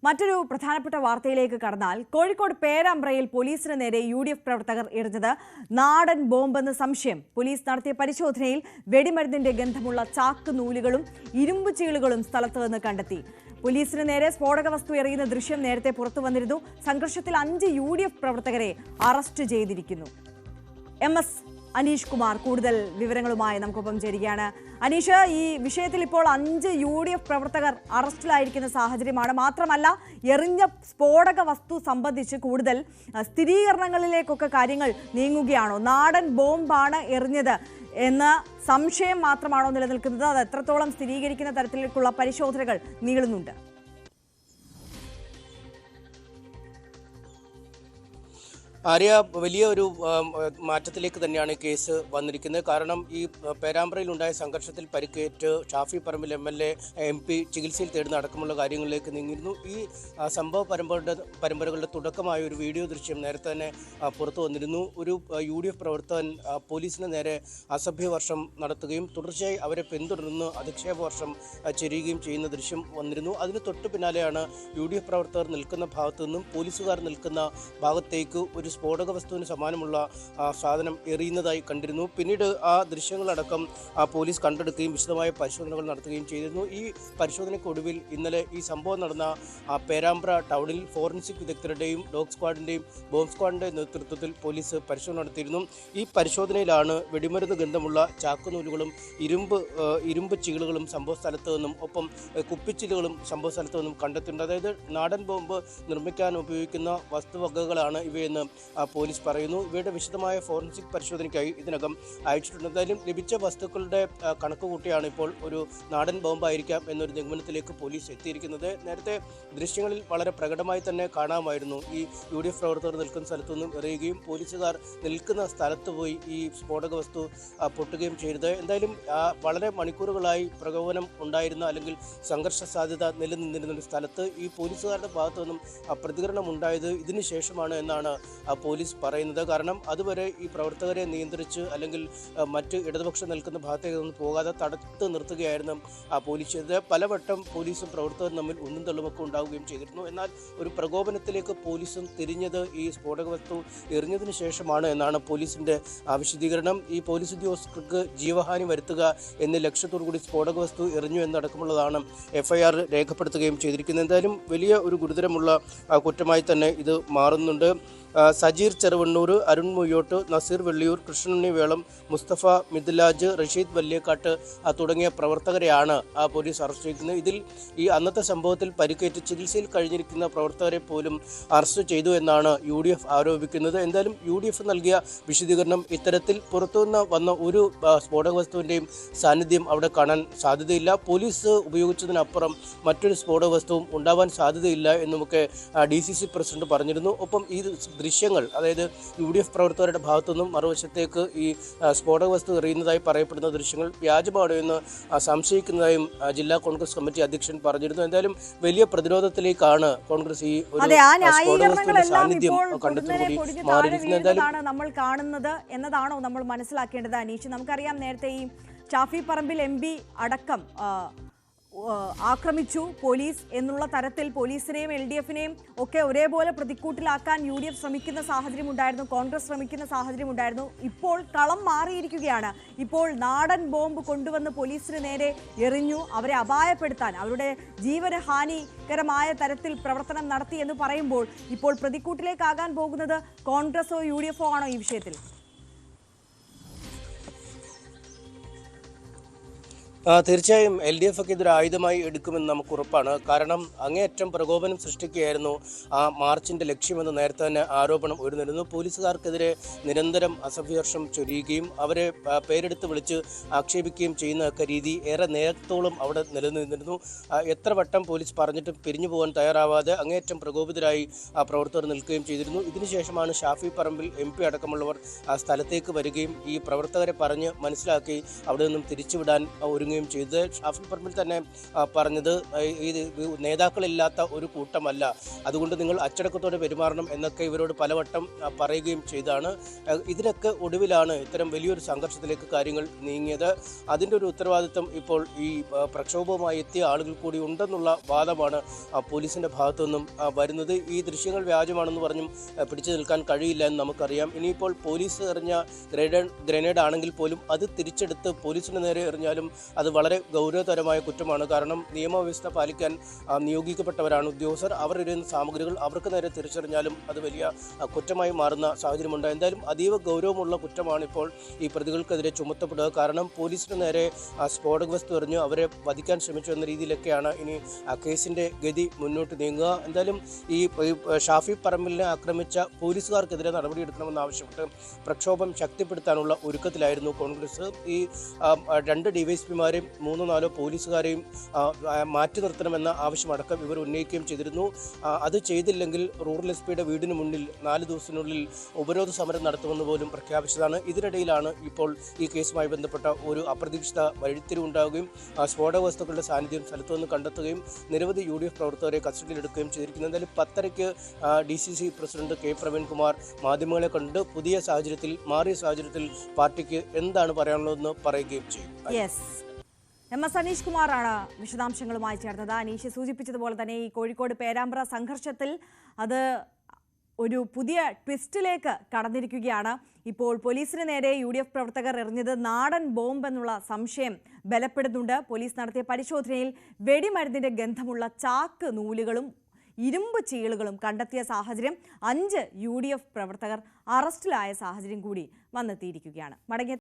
മറ്റൊരു പ്രധാനപ്പെട്ട വാർത്തയിലേക്ക് കടന്നാൽ കോഴിക്കോട് പേരാമ്പ്രയിൽ പോലീസിന് നേരെ യുഡിഎഫ് പ്രവർത്തകർ എറിഞ്ഞത് നാടൻ ബോംബെന്ന് സംശയം. പോലീസ് നടത്തിയ പരിശോധനയിൽ വെടിമരുന്നിന്റെ ഗന്ധമുള്ള ചാക്ക് നൂലുകളും ഇരുമ്പ് ചീളുകളും സ്ഥലത്ത് നിന്ന് കണ്ടെത്തി. പോലീസിന് നേരെ സ്ഫോടക വസ്തു എറിയുന്ന ദൃശ്യം നേരത്തെ പുറത്തു വന്നിരുന്നു. സംഘർഷത്തിൽ 5 യുഡിഎഫ് പ്രവർത്തകരെ അറസ്റ്റ് ചെയ്തിരിക്കുന്നു. MS അനീഷ് കുമാർ കൂടുതൽ വിവരങ്ങളുമായി നമുക്കൊപ്പം ചേരുകയാണ്. അനീഷ്, ഈ വിഷയത്തിൽ ഇപ്പോൾ 5 യുഡിഎഫ് പ്രവർത്തകർ അറസ്റ്റിലായിരിക്കുന്ന സാഹചര്യമാണ്. മാത്രമല്ല, എറിഞ്ഞ സ്ഫോടക വസ്തു സംബന്ധിച്ച് കൂടുതൽ സ്ഥിരീകരണങ്ങളിലേക്കൊക്കെ കാര്യങ്ങൾ നീങ്ങുകയാണോ? നാടൻ ബോംബാണ് എറിഞ്ഞത് എന്ന സംശയം മാത്രമാണോ നിലനിൽക്കുന്നത്? അത് എത്രത്തോളം സ്ഥിരീകരിക്കുന്ന തരത്തിലേക്കുള്ള പരിശോധനകൾ നീളുന്നുണ്ട്? ആര്യ, വലിയ ഒരു മാറ്റത്തിലേക്ക് തന്നെയാണ് കേസ് വന്നിരിക്കുന്നത്. കാരണം ഈ പേരാമ്പ്രയിലുണ്ടായ സംഘർഷത്തിൽ പരിക്കേറ്റ് ഷാഫി പറമ്പിൽ MLA MP ചികിത്സയിൽ തേടുന്ന അടക്കമുള്ള കാര്യങ്ങളിലേക്ക് നീങ്ങിയിരുന്നു. ഈ സംഭവ പരമ്പരകളുടെ തുടക്കമായ ഒരു വീഡിയോ ദൃശ്യം നേരത്തെ തന്നെ പുറത്തു വന്നിരുന്നു. ഒരു UDF പ്രവർത്തകൻ പോലീസിന് നേരെ അസഭ്യവർഷം നടത്തുകയും തുടർച്ചയായി അവരെ പിന്തുടർന്ന് അധിക്ഷേപ വർഷം ചെരിയുകയും ചെയ്യുന്ന ദൃശ്യം വന്നിരുന്നു. അതിന് തൊട്ടു പിന്നാലെയാണ് UDF പ്രവർത്തകർ നിൽക്കുന്ന ഭാഗത്തു നിന്നും പോലീസുകാർ നിൽക്കുന്ന ഭാഗത്തേക്ക് ഒരു സ്ഫോടക വസ്തുവിന് സമാനമുള്ള സാധനം എറിയുന്നതായി കണ്ടിരുന്നു. പിന്നീട് ആ ദൃശ്യങ്ങളടക്കം പോലീസ് കണ്ടെടുക്കുകയും വിശദമായ പരിശോധനകൾ നടത്തുകയും ചെയ്തിരുന്നു. ഈ പരിശോധനയ്ക്കൊടുവിൽ ഇന്നലെ ഈ സംഭവം നടന്ന പേരാമ്പ്ര ടൗണിൽ ഫോറൻസിക് വിദഗ്ധരുടെയും ഡോഗ് സ്ക്വാഡിൻ്റെയും ബോംബ് സ്ക്വാഡിൻ്റെ നേതൃത്വത്തിൽ പോലീസ് പരിശോധന നടത്തിയിരുന്നു. ഈ പരിശോധനയിലാണ് വെടിമരുന്ന് ഗന്ധമുള്ള ചാക്കുനൂലുകളും ഇരുമ്പ് ചീളുകളും സംഭവ സ്ഥലത്ത് നിന്നും ഒപ്പം കുപ്പിച്ചിലുകളും സംഭവ സ്ഥലത്ത് നിന്നും കണ്ടെത്തിയിട്ടുണ്ട്. അതായത് നാടൻ ബോംബ് നിർമ്മിക്കാൻ ഉപയോഗിക്കുന്ന വസ്തുവകകളാണ് ഇവയെന്ന് പോലീസ് പറയുന്നു. ഇവയുടെ വിശദമായ ഫോറൻസിക് പരിശോധനയ്ക്കായി ഇതിനകം അയച്ചിട്ടുണ്ട്. എന്തായാലും ലഭിച്ച വസ്തുക്കളുടെ കണക്ക് കൂട്ടിയാണ് ഇപ്പോൾ ഒരു നാടൻ ബോംബായിരിക്കാം എന്നൊരു നിഗമനത്തിലേക്ക് പോലീസ് എത്തിയിരിക്കുന്നത്. നേരത്തെ ദൃശ്യങ്ങളിൽ വളരെ പ്രകടമായി തന്നെ കാണാമായിരുന്നു ഈ UDF പ്രവർത്തകർ നിൽക്കുന്ന സ്ഥലത്തു നിന്നും എറിയുകയും പോലീസുകാർ നിൽക്കുന്ന സ്ഥലത്ത് പോയി ഈ സ്ഫോടക വസ്തു പൊട്ടുകയും ചെയ്തത്. എന്തായാലും വളരെ മണിക്കൂറുകളായി പ്രകോപനം ഉണ്ടായിരുന്ന അല്ലെങ്കിൽ സംഘർഷ സാധ്യത നിലനിന്നിരുന്ന ഒരു സ്ഥലത്ത് ഈ പോലീസുകാരുടെ ഭാഗത്തു നിന്നും പ്രതികരണം ഉണ്ടായത് ഇതിനു ശേഷമാണ് എന്നാണ് പോലീസ് പറയുന്നത്. കാരണം അതുവരെ ഈ പ്രവർത്തകരെ നിയന്ത്രിച്ച് അല്ലെങ്കിൽ മറ്റ് ഇടതുപക്ഷം നിൽക്കുന്ന ഭാഗത്തേക്ക് ഒന്നും പോകാതെ തടുത്ത് നിർത്തുകയായിരുന്നു പോലീസ് ചെയ്തത്. പലവട്ടം പോലീസും പ്രവർത്തകരും തമ്മിൽ ഒന്നും തള്ളുമൊക്കെ ഉണ്ടാവുകയും ചെയ്തിരുന്നു. എന്നാൽ ഒരു പ്രകോപനത്തിലേക്ക് പോലീസും തിരിഞ്ഞത് ഈ സ്ഫോടക വസ്തു എറിഞ്ഞതിന് ശേഷമാണ് എന്നാണ് പോലീസിന്റെ വിശദീകരണം. ഈ പോലീസ് ഉദ്യോഗസ്ഥർക്ക് ജീവഹാനി വരുത്തുക എന്ന ലക്ഷ്യത്തോടു കൂടി സ്ഫോടക വസ്തു എറിഞ്ഞു എന്നടക്കമുള്ളതാണ് FIR രേഖപ്പെടുത്തുകയും ചെയ്തിരിക്കുന്നത്. എന്തായാലും വലിയ ഒരു ഗുരുതരമുള്ള കുറ്റമായി തന്നെ ഇത് മാറുന്നുണ്ട്. സജീർ ചെറുവണ്ണൂർ, അരുൺ മുയ്യോട്ട്, നസീർ വെള്ളിയൂർ, കൃഷ്ണുണ്ണി വേളം, മുസ്തഫ മിദ്ലാജ്, റഷീദ് വല്യേക്കാട്ട് തുടങ്ങിയ പ്രവർത്തകരെയാണ് പോലീസ് അറസ്റ്റ് ചെയ്തിരിക്കുന്നത്. ഇതിൽ ഈ അന്നത്തെ സംഭവത്തിൽ പരിക്കേറ്റ് ചികിത്സയിൽ കഴിഞ്ഞിരിക്കുന്ന പ്രവർത്തകരെ പോലും അറസ്റ്റ് ചെയ്തു എന്നാണ് UDF ആരോപിക്കുന്നത്. എന്തായാലും UDF നൽകിയ വിശദീകരണം ഇത്തരത്തിൽ പുറത്തുനിന്ന് വന്ന ഒരു സ്ഫോടക വസ്തുവിൻ്റെയും സാന്നിധ്യം അവിടെ കാണാൻ സാധ്യതയില്ല. പോലീസ് ഉപയോഗിച്ചതിനപ്പുറം മറ്റൊരു സ്ഫോടക വസ്തുവും ഉണ്ടാവാൻ സാധ്യതയില്ല എന്നുമൊക്കെ DCC പ്രസിഡന്റ് പറഞ്ഞിരുന്നു. ഒപ്പം ഈ ദൃശ്യങ്ങൾ, അതായത് UDF പ്രവർത്തകരുടെ ഭാഗത്തുനിന്നും മറുവശത്തേക്ക് ഈ സ്ഫോടക വസ്തു എറിയുന്നതായി പറയപ്പെടുന്ന ദൃശ്യങ്ങൾ വ്യാജമാണ് എന്ന് സംശയിക്കുന്നതായും ജില്ലാ കോൺഗ്രസ് കമ്മിറ്റി അധ്യക്ഷൻ പറഞ്ഞിരുന്നു. എന്തായാലും വലിയ പ്രതിരോധത്തിലേക്കാണ് കോൺഗ്രസ് ഈ ഒരു സ്ഫോടക വസ്തുവിന്റെ സാന്നിധ്യം കണ്ടെത്തുകൂടി മാറിയിരിക്കുന്നത്. നമ്മൾ കാണുന്നത് എന്നതാണോ നമ്മൾ മനസ്സിലാക്കേണ്ടത്? അനീഷ്, നമുക്കറിയാം നേരത്തെ ഈ ഷാഫി പറമ്പിൽ MP അടക്കം ആക്രമിച്ചു പോലീസ് എന്നുള്ള തരത്തിൽ പോലീസിനെയും LDFനെയും ഒക്കെ ഒരേപോലെ പ്രതിക്കൂട്ടിലാക്കാൻ UDF ശ്രമിക്കുന്ന സാഹചര്യം ഉണ്ടായിരുന്നു, കോൺഗ്രസ് ശ്രമിക്കുന്ന സാഹചര്യം ഉണ്ടായിരുന്നു. ഇപ്പോൾ കളം മാറിയിരിക്കുകയാണ്. ഇപ്പോൾ നാടൻ ബോംബ് കൊണ്ടുവന്ന് പോലീസിന് നേരെ എറിഞ്ഞു, അവരെ അപായപ്പെടുത്താൻ, അവരുടെ ജീവന് ഹാനികരമായ തരത്തിൽ പ്രവർത്തനം നടത്തി എന്ന് പറയുമ്പോൾ ഇപ്പോൾ പ്രതിക്കൂട്ടിലേക്കാകാൻ പോകുന്നത് കോൺഗ്രസോ UDFോ ആണോ ഈ വിഷയത്തിൽ? തീർച്ചയായും LDF ഒക്കെ ഇതൊരു ആയുധമായി എടുക്കുമെന്ന് നമുക്ക് ഉറപ്പാണ്. കാരണം അങ്ങേയറ്റം പ്രകോപനം സൃഷ്ടിക്കുകയായിരുന്നു ആ മാർച്ചിൻ്റെ ലക്ഷ്യമെന്ന് നേരത്തെ തന്നെ ആരോപണം ഉയർന്നിരുന്നു. പോലീസുകാർക്കെതിരെ നിരന്തരം അസഭ്യവർഷം ചൊരിയുകയും അവരെ പേരെടുത്ത് വിളിച്ച് ആക്ഷേപിക്കുകയും ചെയ്യുന്ന രീതി ഏറെ നേരത്തോളം അവിടെ നിലനിന്നിരുന്നു. എത്ര വട്ടം പോലീസ് പറഞ്ഞിട്ടും പിരിഞ്ഞു പോകാൻ തയ്യാറാവാതെ അങ്ങേയറ്റം പ്രകോപിതരായി പ്രവർത്തകർ നിൽക്കുകയും ചെയ്തിരുന്നു. ഇതിനുശേഷമാണ് ഷാഫി പറമ്പിൽ MP അടക്കമുള്ളവർ സ്ഥലത്തേക്ക് വരികയും ഈ പ്രവർത്തകരെ പറഞ്ഞ് മനസ്സിലാക്കി അവിടെ നിന്നും തിരിച്ചുവിടാൻ ഒരുങ്ങുകയും ചെയ്തത്. ഷാഫി പറമ്പിൽ തന്നെ പറഞ്ഞത് ഈ നേതാക്കളില്ലാത്ത ഒരു കൂട്ടമല്ല, അതുകൊണ്ട് നിങ്ങൾ അച്ചടക്കത്തോടെ പെരുമാറണം എന്നൊക്കെ ഇവരോട് പലവട്ടം പറയുകയും ചെയ്താണ്. ഇതിനൊക്കെ ഒടുവിലാണ് ഇത്തരം വലിയൊരു സംഘർഷത്തിലേക്ക് കാര്യങ്ങൾ നീങ്ങിയത്. അതിൻ്റെ ഒരു ഉത്തരവാദിത്വം ഇപ്പോൾ ഈ പ്രക്ഷോഭവുമായി എത്തിയ ആളുകൾ കൂടി ഉണ്ടെന്നുള്ള വാദമാണ് പോലീസിൻ്റെ ഭാഗത്തു നിന്നും വരുന്നത്. ഈ ദൃശ്യങ്ങൾ വ്യാജമാണെന്ന് പറഞ്ഞും പിടിച്ചു നിൽക്കാൻ കഴിയില്ല എന്ന് നമുക്കറിയാം. ഇനിയിപ്പോൾ പോലീസ് എറിഞ്ഞ ഗ്രനേഡ് ആണെങ്കിൽ പോലും അത് തിരിച്ചെടുത്ത് പോലീസിന് നേരെ എറിഞ്ഞാലും അത് വളരെ ഗൗരവതരമായ കുറ്റമാണ്. കാരണം നിയമവ്യവസ്ഥ പാലിക്കാൻ നിയോഗിക്കപ്പെട്ടവരാണ് ഉദ്യോഗസ്ഥർ. അവർ എറിയുന്ന സാമഗ്രികൾ അവർക്ക് നേരെ തിരിച്ചറിഞ്ഞാലും അത് വലിയ കുറ്റമായി മാറുന്ന സാഹചര്യമുണ്ട്. എന്തായാലും അതീവ ഗൗരവമുള്ള കുറ്റമാണ് ഇപ്പോൾ ഈ പ്രതികൾക്കെതിരെ ചുമത്തപ്പെടുക. കാരണം പോലീസിന് നേരെ സ്ഫോടക വസ്തു എറിഞ്ഞ് അവരെ വധിക്കാൻ ശ്രമിച്ചു എന്ന രീതിയിലൊക്കെയാണ് ഇനി കേസിൻ്റെ ഗതി മുന്നോട്ട് നീങ്ങുക. എന്തായാലും ഈ ഷാഫി പറമ്പിലിനെ ആക്രമിച്ച പോലീസുകാർക്കെതിരെ നടപടിയെടുക്കണമെന്ന് ആവശ്യപ്പെട്ട് പ്രക്ഷോഭം ശക്തിപ്പെടുത്താനുള്ള ഒരുക്കത്തിലായിരുന്നു കോൺഗ്രസ്. ഈ 2 ഡിവൈഎസ്പിമാരെയും 3-4 പോലീസുകാരെയും മാറ്റി നിർത്തണമെന്ന ആവശ്യമടക്കം ഇവർ ഉന്നയിക്കുകയും ചെയ്തിരുന്നു. അത് ചെയ്തില്ലെങ്കിൽ റൂറൽ എസ് പിയുടെ വീടിന് മുന്നിൽ 4 ദിവസത്തിനുള്ളിൽ ഉപരോധ സമരം നടത്തുമെന്ന് പോലും പ്രഖ്യാപിച്ചതാണ്. ഇതിനിടയിലാണ് ഇപ്പോൾ ഈ കേസുമായി ബന്ധപ്പെട്ട ഒരു അപ്രതീക്ഷിത വഴിത്തിരിവുണ്ടാവുകയും സ്ഫോടക വസ്തുക്കളുടെ സാന്നിധ്യം സ്ഥലത്തു നിന്ന് കണ്ടെത്തുകയും നിരവധി UDF പ്രവർത്തകരെ കസ്റ്റഡിയിലെടുക്കുകയും ചെയ്തിരിക്കുന്നത്. എന്തായാലും 10:30 DCC പ്രസിഡന്റ് K പ്രവീൺകുമാർ മാധ്യമങ്ങളെ കണ്ട് പുതിയ സാഹചര്യത്തിൽ, മാറിയ സാഹചര്യത്തിൽ പാർട്ടിക്ക് എന്താണ് പറയാനുള്ളതെന്ന് പറയുകയും ചെയ്യും. MS അനീഷ് കുമാറാണ് വിശദാംശങ്ങളുമായി ചേർന്നത്. അനീഷ് സൂചിപ്പിച്ചതുപോലെ തന്നെ ഈ കോഴിക്കോട് പേരാമ്പ്ര സംഘർഷത്തിൽ അത് ഒരു പുതിയ ട്വിസ്റ്റിലേക്ക് കടന്നിരിക്കുകയാണ്. ഇപ്പോൾ പോലീസിന് നേരെ UDF പ്രവർത്തകർ എറിഞ്ഞത് നാടൻ ബോംബ് എന്നുള്ള സംശയം ബലപ്പെടുന്നുണ്ട്. പോലീസ് നടത്തിയ പരിശോധനയിൽ വെടിമരുന്നിന്റെ ഗന്ധമുള്ള ചാക്ക് നൂലുകളും ഇരുമ്പ് ചീളുകളും കണ്ടെത്തിയ സാഹചര്യം, 5 UDF പ്രവർത്തകർ അറസ്റ്റിലായ സാഹചര്യം കൂടി വന്നെത്തിയിരിക്കുകയാണ്.